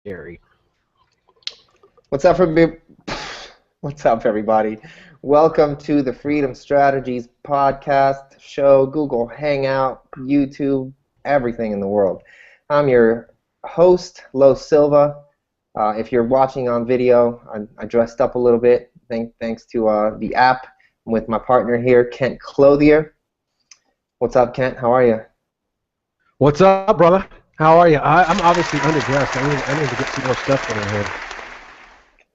Gary. What's up, What's up, everybody? Welcome to the Freedom Strategies podcast show, Google Hangout, YouTube, everything in the world. I'm your host, Lo Silva. If you're watching on video, I dressed up a little bit, thanks to the app. I'm with my partner here, Kent Clothier. What's up, Kent? How are you? What's up, brother? How are you? I'm obviously underdressed. I need to get some more stuff in here.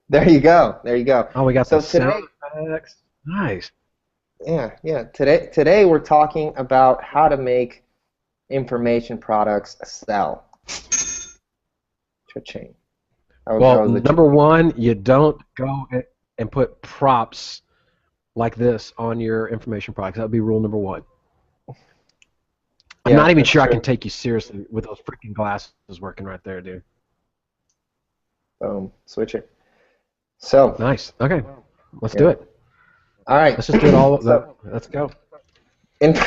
There you go. There you go. Oh, we got So the today, sound effects. Nice. yeah. Today we're talking about how to make information products sell. Cha-ching. That Well, was the number one, you don't go and put props like this on your information products. That would be rule number one. I'm yeah, not even that's sure I true. can take you seriously with those freaking glasses working right there, dude. Boom, switch it. So, Nice. Okay, let's do yeah. it. All right. Let's just do it all. So, Let's go. in,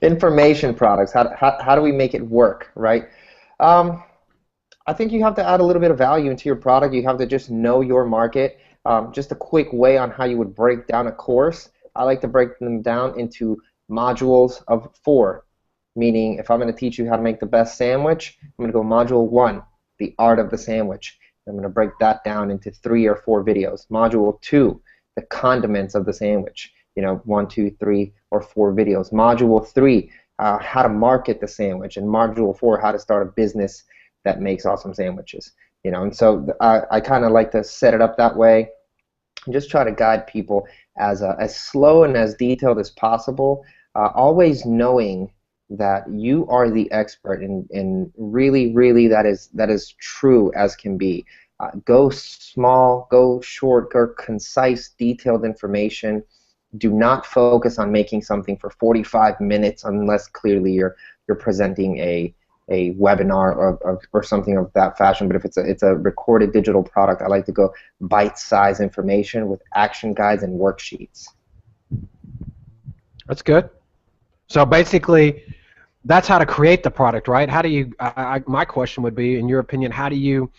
information products. How do we make it work, right? Um, I think you have to add a little bit of value into your product. You have to just know your market. Just a quick way on how you would break down a course. I like to break them down into modules of 4. Meaning, if I'm going to teach you how to make the best sandwich, I'm going to go module 1, the art of the sandwich. I'm going to break that down into 3 or 4 videos. Module 2, the condiments of the sandwich. 1, 2, 3, or 4 videos. Module 3, how to market the sandwich, and module 4, how to start a business that makes awesome sandwiches. And so I kind of like to set it up that way and just try to guide people as slow and as detailed as possible, always knowing that you are the expert, and really that is true as can be. Go small, go short, go concise, detailed information. Do not focus on making something for 45 minutes unless clearly you're presenting a webinar or something of that fashion. But if it's a recorded digital product, I like to go bite-sized information with action guides and worksheets. That's good. So basically, that's how to create the product, right? How do you? My question would be, in your opinion, how do you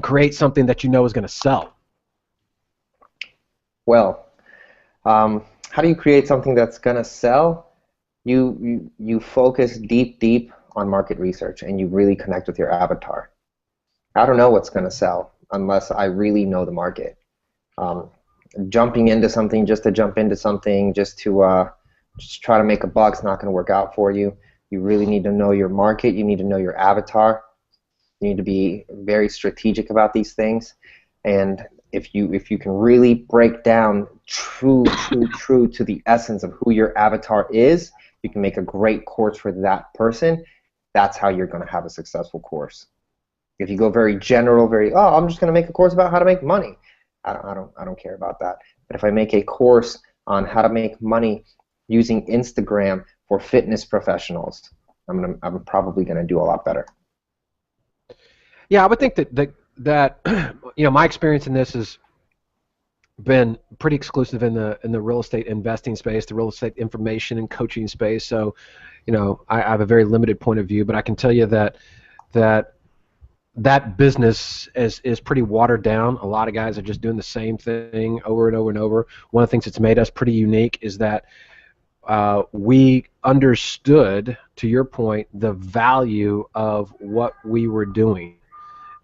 create something that you know is going to sell? Well, how do you create something that's going to sell? You focus deep on market research, and you really connect with your avatar. I don't know what's going to sell unless I really know the market. Um, Jumping into something just to jump into something, just try to make a buck, is not going to work out for you. You really need to know your market. You need to know your avatar. You need to be very strategic about these things. And if you can really break down true to the essence of who your avatar is, you can make a great course for that person. That's how you're going to have a successful course. If you go very general, I'm just going to make a course about how to make money, I don't care about that. But if I make a course on how to make money using Instagram for fitness professionals, I'm probably gonna do a lot better. Yeah, I would think that my experience in this has been pretty exclusive in the real estate investing space, the real estate information and coaching space. So, I have a very limited point of view, but I can tell you that that business is pretty watered down. A lot of guys are just doing the same thing over and over and over. One of the things that's made us pretty unique is that we understood, to your point, the value of what we were doing,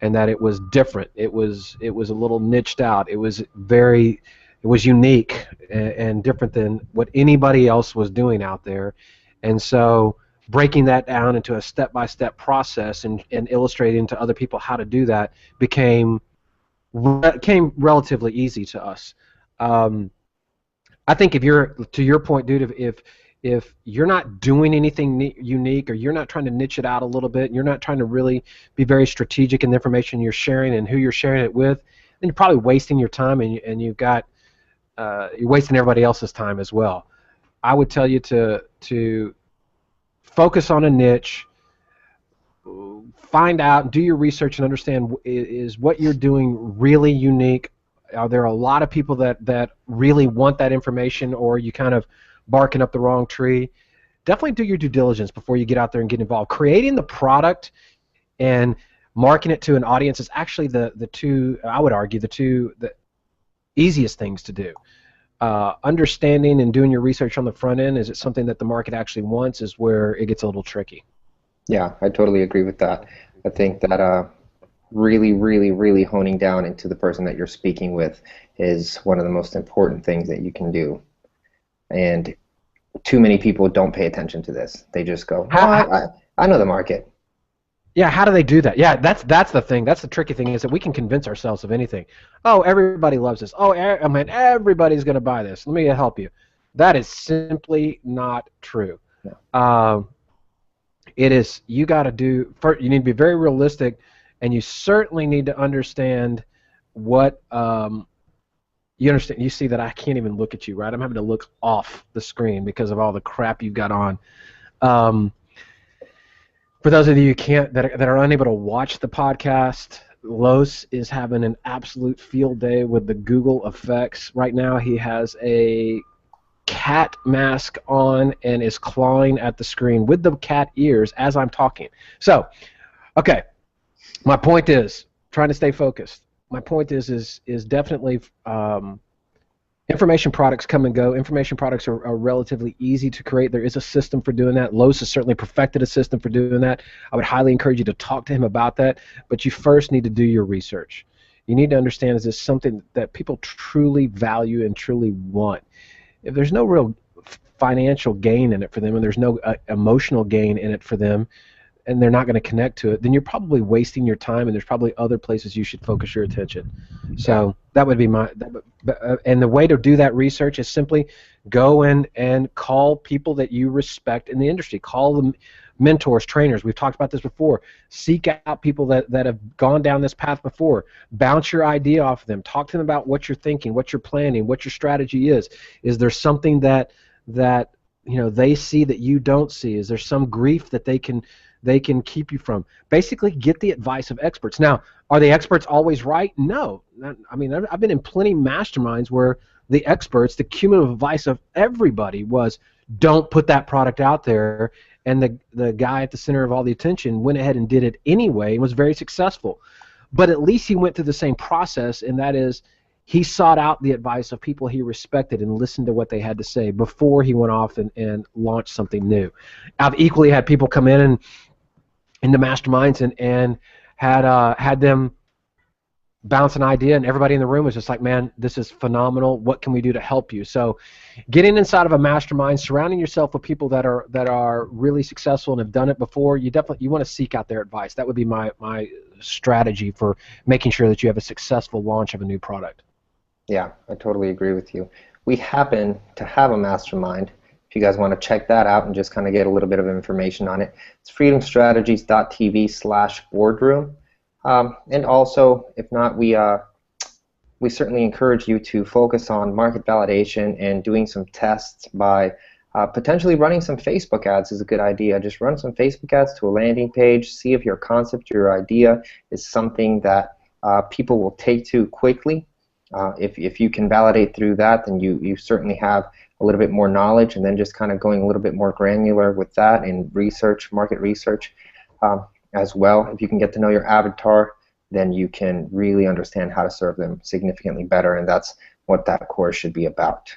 and that it was different. It was a little niched out. It was unique and different than what anybody else was doing out there. And so breaking that down into a step-by-step process and illustrating to other people how to do that became relatively easy to us. I think if you're, to your point, dude, if you're not doing anything unique, or you're not trying to niche it out a little bit, and you're not trying to really be very strategic in the information you're sharing and who you're sharing it with, then you're probably wasting your time, and you're wasting everybody else's time as well. I would tell you to focus on a niche, find out, do your research, and understand, is what you're doing really unique? Are there a lot of people that really want that information, or are you kind of barking up the wrong tree? Definitely do your due diligence before you get out there and get involved. Creating the product and marketing it to an audience is actually the two, I would argue, the easiest things to do. Understanding and doing your research on the front end, is it something that the market actually wants, is where it gets a little tricky. Yeah, I totally agree with that. I think that really, really, really honing down into the person that you're speaking with is one of the most important things that you can do. And too many people don't pay attention to this. They just go, "Oh, I know the market." Yeah, how do they do that? Yeah, that's the thing. That's the tricky thing, is that we can convince ourselves of anything. Oh, everybody loves this. Oh, I mean, everybody's going to buy this. Let me help you. That is simply not true. No. It is, you got to do, first, you need to be very realistic, and you certainly need to understand what, you understand. You see that I can't even look at you, right? I'm having to look off the screen because of all the crap you've got on. For those of you that are unable to watch the podcast, Los is having an absolute field day with the Google effects. Right now he has a cat mask on and is clawing at the screen with the cat ears as I'm talking. So, okay, my point is, trying to stay focused. My point is definitely information products come and go. Information products are relatively easy to create. There is a system for doing that. Los has certainly perfected a system for doing that. I would highly encourage you to talk to him about that, but you first need to do your research. You need to understand, is this something that people truly value and truly want? If there's no real financial gain in it for them, and there's no emotional gain in it for them, and they're not going to connect to it, then you're probably wasting your time, and there's probably other places you should focus your attention. So that would be and the way to do that research is simply go in and call people that you respect in the industry. Call them mentors, trainers. We've talked about this before. Seek out people that have gone down this path before. Bounce your idea off of them. Talk to them about what you're thinking, what you're planning, what your strategy is. Is there something that they see that you don't see? Is there some grief that they can keep you from? Basically, get the advice of experts. Now, are the experts always right? No. I mean, I've been in plenty masterminds where the experts, the cumulative advice of everybody was, don't put that product out there, and the guy at the center of all the attention went ahead and did it anyway and was very successful. But at least he went through the same process, and that is, he sought out the advice of people he respected and listened to what they had to say before he went off and launched something new. I've equally had people come in into masterminds and had them bounce an idea, and everybody in the room was just like, man, this is phenomenal. What can we do to help you? So getting inside of a mastermind, surrounding yourself with people that are really successful and have done it before, you want to seek out their advice. That would be my strategy for making sure that you have a successful launch of a new product. Yeah, I totally agree with you. We happen to have a mastermind. If you guys want to check that out and just kind of get a little bit of information on it, it's freedomstrategies.tv/boardroom. And also, if not, we certainly encourage you to focus on market validation and doing some tests by potentially running some Facebook ads is a good idea. Just run some Facebook ads to a landing page, see if your concept, your idea is something that people will take to quickly. If you can validate through that, then you certainly have a little bit more knowledge, and then just kind of going a little bit more granular with that in research, market research as well. If you can get to know your avatar, then you can really understand how to serve them significantly better, and that's what that course should be about.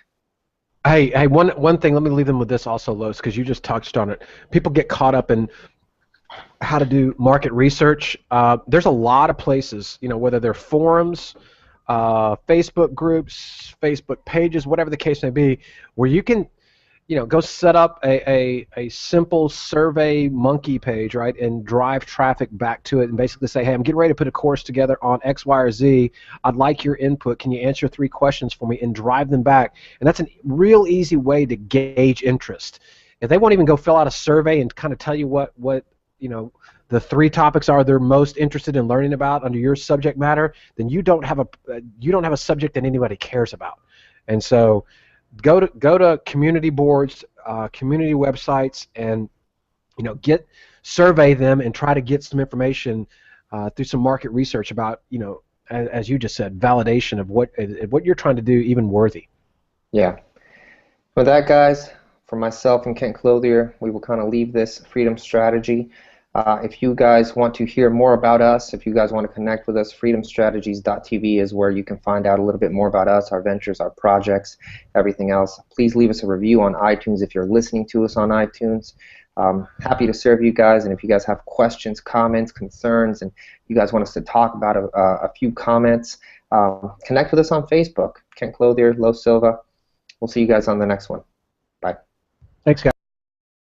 Hey, one thing, let me leave them with this also, Los, because you just touched on it. People get caught up in how to do market research. There's a lot of places, whether they're forums, Facebook groups, Facebook pages, whatever the case may be, where you can, go set up a simple survey monkey page, right, and drive traffic back to it and basically say, hey, I'm getting ready to put a course together on X, Y, or Z. I'd like your input. Can you answer 3 questions for me, and drive them back? And that's a real easy way to gauge interest. If they won't even go fill out a survey and kind of tell you what the 3 topics are they're most interested in learning about under your subject matter, then you don't have a subject that anybody cares about. And so go to community boards, community websites, and survey them and try to get some information through some market research about, as you just said, validation of what you're trying to do even worthy. Yeah. With that, guys, for myself and Kent Clothier, we will kind of leave this freedom strategy If you guys want to hear more about us, if you guys want to connect with us, freedomstrategies.tv is where you can find out a little bit more about us, our ventures, our projects, everything else. Please leave us a review on iTunes if you're listening to us on iTunes. Happy to serve you guys, and if you guys have questions, comments, concerns, and you guys want us to talk about a few comments, connect with us on Facebook. Kent Clothier, Lo Silva. We'll see you guys on the next one. Bye. Thanks, guys.